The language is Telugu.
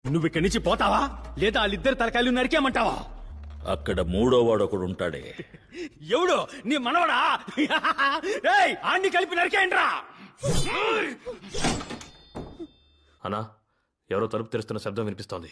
నువ్వు ఇక్కడి నుంచి పోతావా లేదా వాళ్ళిద్దరు తలకాయలు నరికేమంటావా? అక్కడ మూడో వాడు ఒకడు ఉంటాడే. ఎవడు? నీ మనవడా? ఏయ్, ఆన్ని కలిపి నరికేయండ్రా. అన్నా, ఎవరో తలుపు తెరుస్తున్న శబ్దం వినిపిస్తోంది.